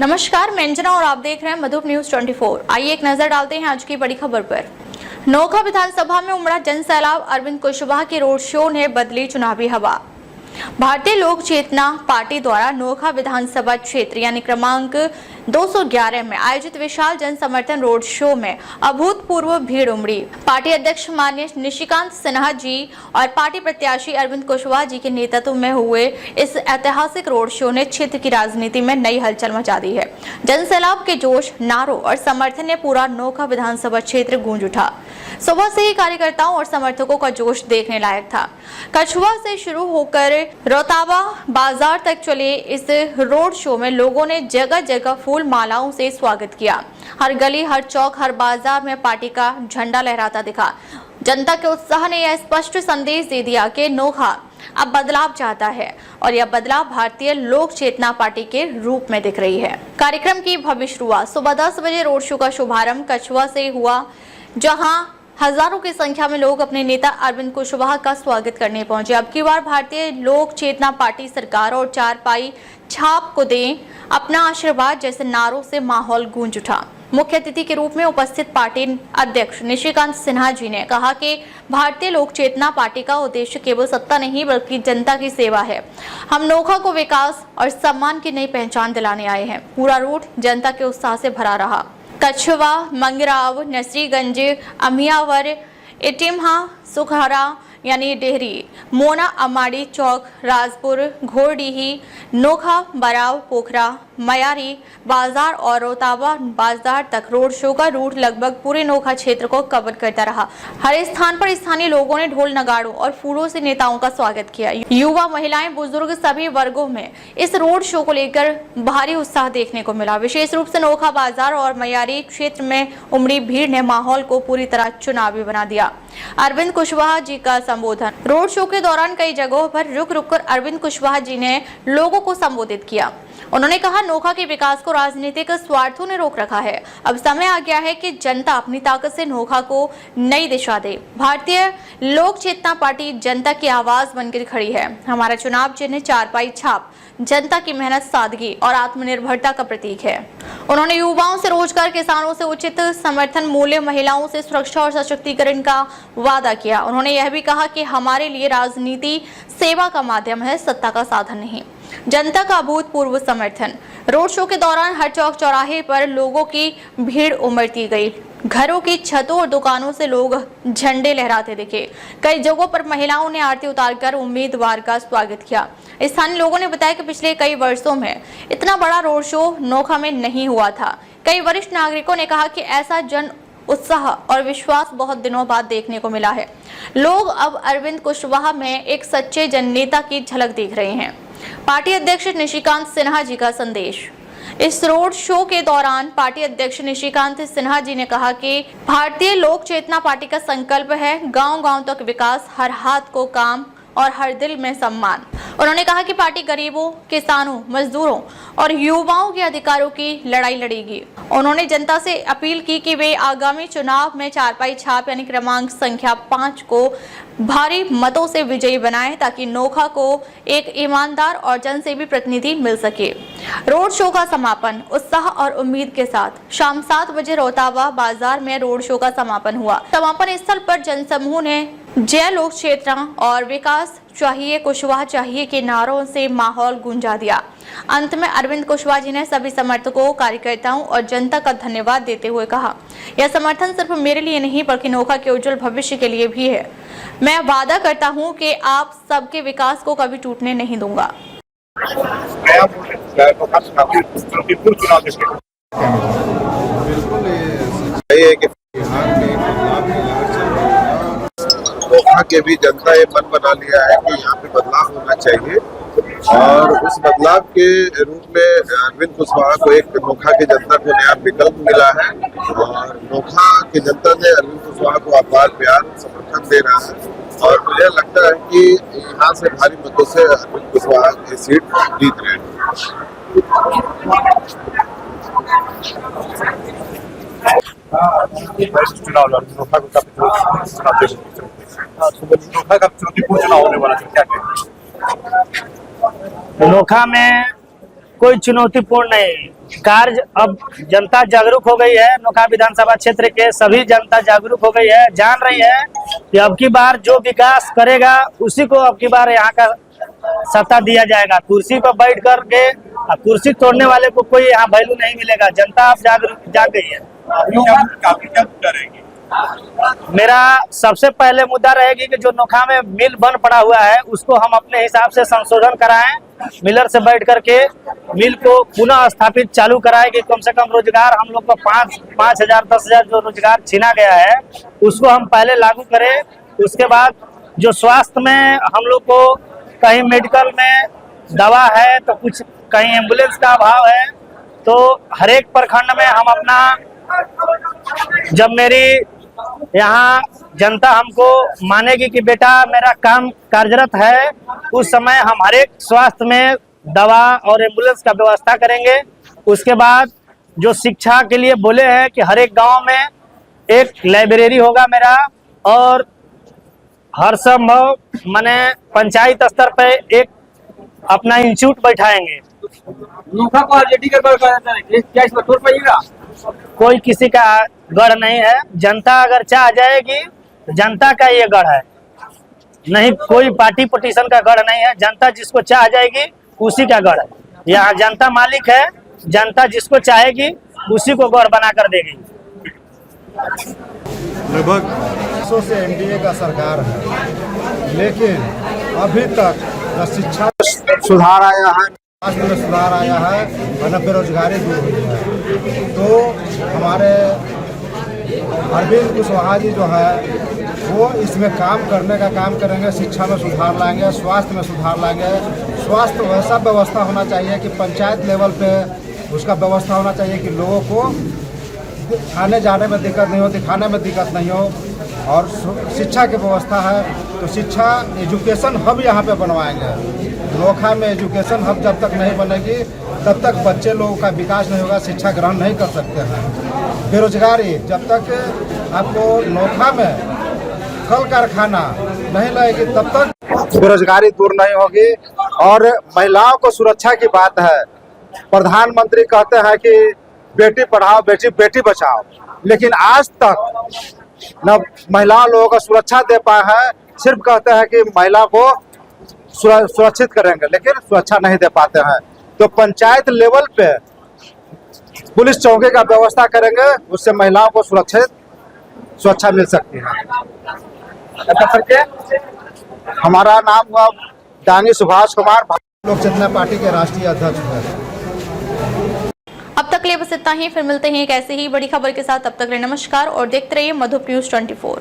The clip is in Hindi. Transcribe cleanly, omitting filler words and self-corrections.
नमस्कार, मैं अंजना और आप देख रहे हैं मधुप न्यूज 24। आइए एक नजर डालते हैं आज की बड़ी खबर पर। नोखा विधानसभा में उमड़ा जन सैलाब, अरविंद कुशवाहा के रोड शो ने बदली चुनावी हवा। भारतीय लोक चेतना पार्टी द्वारा नोखा विधानसभा क्षेत्र यानी क्रमांक 211 में आयोजित विशाल जन समर्थन रोड शो में अभूतपूर्व भीड़ उमड़ी। पार्टी अध्यक्ष माननीय निशिकांत सिन्हा जी और पार्टी प्रत्याशी अरविंद कुशवाहा जी के नेतृत्व में हुए इस ऐतिहासिक रोड शो ने क्षेत्र की राजनीति में नई हलचल मचा दी है। जन सैलाब के जोश, नारों और समर्थन ने पूरा नोखा विधानसभा क्षेत्र गूंज उठा। सुबह से ही कार्यकर्ताओं और समर्थकों का जोश देखने लायक था। कछुआ से शुरू होकर रोतावा बाजार तक चले इस रोड शो में लोगों ने जगह जगह फूल मालाओं से स्वागत किया। हर गली, हर चौक, हर बाजार में पार्टी का झंडा लहराता दिखा। जनता के उत्साह ने यह स्पष्ट संदेश दे दिया कि नोखा अब बदलाव चाहता है और यह बदलाव भारतीय लोक चेतना पार्टी के रूप में दिख रही है। कार्यक्रम की भव्य शुरुआत सुबह 10 बजे रोड शो का शुभारंभ कछुआ से हुआ, जहां हजारों की संख्या में लोग अपने नेता अरविंद कुशवाहा का स्वागत करने पहुंचे। अब की बार भारतीय लोक चेतना पार्टी सरकार और चारपाई छाप को दें अपना आशीर्वाद जैसे नारों से माहौल गूंज उठा। मुख्य अतिथि के रूप में उपस्थित पार्टी अध्यक्ष निशिकांत सिन्हा जी ने कहा कि भारतीय लोक चेतना पार्टी का उद्देश्य केवल सत्ता नहीं बल्कि जनता की सेवा है। हम नोखा को विकास और सम्मान की नई पहचान दिलाने आए हैं। पूरा रूट जनता के उत्साह से भरा रहा। कछवा, मंगराव, नसरीगंज, अमियावर, इटिमहा, सुखहरा यानी डेहरी, मोना, अमाड़ी चौक, राजपुर, घोरडीही, नोखा, बराव, पोखरा, मयारी बाजार और रोतावा बाजार तक रोड शो का रूट लगभग पूरे नोखा क्षेत्र को कवर करता रहा। हर स्थान पर स्थानीय लोगों ने ढोल नगाड़ों और फूलों से नेताओं का स्वागत किया। युवा, महिलाएं, बुजुर्ग सभी वर्गों में इस रोड शो को लेकर भारी उत्साह देखने को मिला। विशेष रूप से नोखा बाजार और मयारी क्षेत्र में उमड़ी भीड़ ने माहौल को पूरी तरह चुनावी बना दिया। अरविंद कुशवाहा जी का संबोधन। रोड शो के दौरान कई जगहों पर रुक रुक कर अरविंद कुशवाहा जी ने लोगों को संबोधित किया। उन्होंने कहा, नोखा के विकास को राजनीतिक स्वार्थों ने रोक रखा है। अब समय आ गया है कि जनता अपनी ताकत से नोखा को नई दिशा दे। भारतीय लोक चेतना पार्टी जनता की आवाज बनकर खड़ी है। हमारा चुनाव चिन्ह चारपाई छाप जनता की मेहनत, सादगी और आत्मनिर्भरता का प्रतीक है। उन्होंने युवाओं से रोजगार, किसानों से उचित समर्थन मूल्य, महिलाओं से सुरक्षा और सशक्तिकरण का वादा किया। उन्होंने यह भी कहा कि हमारे लिए राजनीति सेवा का माध्यम है, सत्ता का साधन नहीं। जनता का अभूतपूर्व समर्थन। रोड शो के दौरान हर चौक चौराहे पर लोगों की भीड़ उमड़ती गई। घरों की छतों और दुकानों से लोग झंडे लहराते दिखे। कई जगहों पर महिलाओं ने आरती उतारकर उम्मीदवार का स्वागत किया। स्थानीय लोगों ने बताया कि पिछले कई वर्षों में इतना बड़ा रोड शो नोखा में नहीं हुआ था। कई वरिष्ठ नागरिकों ने कहा कि ऐसा जन उत्साह और विश्वास बहुत दिनों बाद देखने को मिला है। लोग अब अरविंद कुशवाहा में एक सच्चे जननेता की झलक देख रहे हैं। पार्टी अध्यक्ष निशिकांत सिन्हा जी का संदेश। इस रोड शो के दौरान पार्टी अध्यक्ष निशिकांत सिन्हा जी ने कहा कि भारतीय लोक चेतना पार्टी का संकल्प है गांव-गांव तक विकास, हर हाथ को काम और हर दिल में सम्मान। उन्होंने कहा कि पार्टी गरीबों, किसानों, मजदूरों और युवाओं के अधिकारों की लड़ाई लड़ेगी। उन्होंने जनता से अपील की कि वे आगामी चुनाव में चारपाई छाप यानी क्रमांक संख्या 5 को भारी मतों से विजयी बनाएं ताकि नोखा को एक ईमानदार और जनसेवी प्रतिनिधि मिल सके। रोड शो का समापन उत्साह और उम्मीद के साथ शाम 7 बजे रोतावा बाजार में रोड शो का समापन हुआ। समापन स्थल पर जनसमूह ने जय लोक चेतना और विकास चाहिए, कुशवाहा चाहिए के नारों से माहौल गूंजा दिया। अंत में अरविंद कुशवाहा जी ने सभी समर्थकों, कार्यकर्ताओं और जनता का धन्यवाद देते हुए कहा, यह समर्थन सिर्फ मेरे लिए नहीं बल्कि नोखा के उज्जवल भविष्य के लिए भी है। मैं वादा करता हूं कि आप सबके विकास को कभी टूटने नहीं दूंगा। नोखा के भी जनता ये मन बना लिया है कि यहाँ पे बदलाव होना चाहिए और उस बदलाव के रूप में अरविंद कुशवाहा को एक नोखा की जनता को नया विकल्प मिला है और नोखा की जनता ने अरविंद कुशवाहा को अपार प्यार समर्थन दे रहा है और मुझे लगता है कि यहाँ से भारी मतों से अरविंद कुशवाहा की सीट जीत रहे हैं। चुनाव नोखा का चुनौतीपूर्ण चुनाव होने वाला है, क्या कहेंगे? नोखा में कोई चुनौतीपूर्ण नहीं। कार्य अब जनता जागरूक हो गई है। नोखा विधानसभा क्षेत्र के सभी जनता जागरूक हो गई है, जान रही है कि अब की बार जो विकास करेगा उसी को अब की बार यहाँ का सत्ता दिया जाएगा। कुर्सी पर बैठ करके कुर्सी तोड़ने वाले को कोई यहाँ वैल्यू नहीं मिलेगा। जनता अब जाग गई है। काफी क्या मुद्दा रहेगी? मेरा सबसे पहले मुद्दा रहेगी कि जो नोखा में मिल बंद पड़ा हुआ है उसको हम अपने हिसाब से संशोधन कराएं, मिलर से बैठ करके मिल को पुनः स्थापित चालू कराएं कि कम से कम रोजगार हम लोग को 5,000 10,000 जो रोजगार छीना गया है उसको हम पहले लागू करें। उसके बाद जो स्वास्थ्य में हम लोग को कहीं मेडिकल में दवा है तो कुछ कहीं एम्बुलेंस का अभाव है, तो हर एक प्रखंड में हम अपना, जब मेरी यहाँ जनता हमको मानेगी कि बेटा मेरा काम कार्यरत है, उस समय हम हर एक स्वास्थ्य में दवा और एम्बुलेंस का व्यवस्था करेंगे। उसके बाद जो शिक्षा के लिए बोले हैं कि हर एक गांव में एक लाइब्रेरी होगा मेरा, और हर संभव माने पंचायत स्तर पे एक अपना इंस्टीट्यूट बैठाएंगे। नोखा को आरजेडी का गढ़ कहा जाता है, क्या इसमें तोड़ पाइएगा? कोई किसी का गढ़ नहीं है। जनता अगर चाह जाएगी तो जनता का ये गढ़ है, नहीं कोई पार्टी पटिशन का गढ़ नहीं है। जनता जिसको चाह जाएगी उसी का गढ़ है। यहाँ जनता मालिक है, जनता जिसको चाहेगी उसी को गढ़ बना कर देगी। लगभग 100 से एनडीए का सरकार है, लेकिन अभी तक न शिक्षा सुधार आया है, स्वास्थ्य में सुधार आया है और न बेरोजगारी दूर हुई है। तो हमारे अरविंद कुशवाहा जी जो है वो इसमें काम करने का काम करेंगे। शिक्षा में सुधार लाएंगे, स्वास्थ्य में सुधार लाएंगे। स्वास्थ्य वैसा व्यवस्था होना चाहिए कि पंचायत लेवल पे उसका व्यवस्था होना चाहिए कि लोगों को आने जाने में दिक्कत नहीं हो, दिखाने में दिक्कत नहीं हो। और शिक्षा की व्यवस्था है तो शिक्षा एजुकेशन हब यहाँ पे बनवाएंगे। नोखा में एजुकेशन हब जब तक नहीं बनेगी तब तक बच्चे लोगों का विकास नहीं होगा, शिक्षा ग्रहण नहीं कर सकते हैं। बेरोजगारी, जब तक आपको नोखा में कल कारखाना नहीं लगेगी तब तक बेरोजगारी दूर नहीं होगी। और महिलाओं को सुरक्षा की बात है, प्रधानमंत्री कहते हैं कि बेटी पढ़ाओ बेटी बचाओ, लेकिन आज तक न महिलाओं लोगों को सुरक्षा दे पाए हैं। सिर्फ कहते हैं कि महिला को सुरक्षित करेंगे, लेकिन सुरक्षा नहीं दे पाते हैं। तो पंचायत लेवल पे पुलिस चौकी का व्यवस्था करेंगे, उससे महिलाओं को सुरक्षा मिल सकती है। हमारा नाम हुआ डांगी सुभाष कुमार, लोक चेतना पार्टी के राष्ट्रीय अध्यक्ष हैं। अब तक के लिए बस इतना ही, फिर मिलते हैं एक ऐसे ही बड़ी खबर के साथ। तब तक के लिए नमस्कार और देखते रहिए मधुप न्यूज़ 24।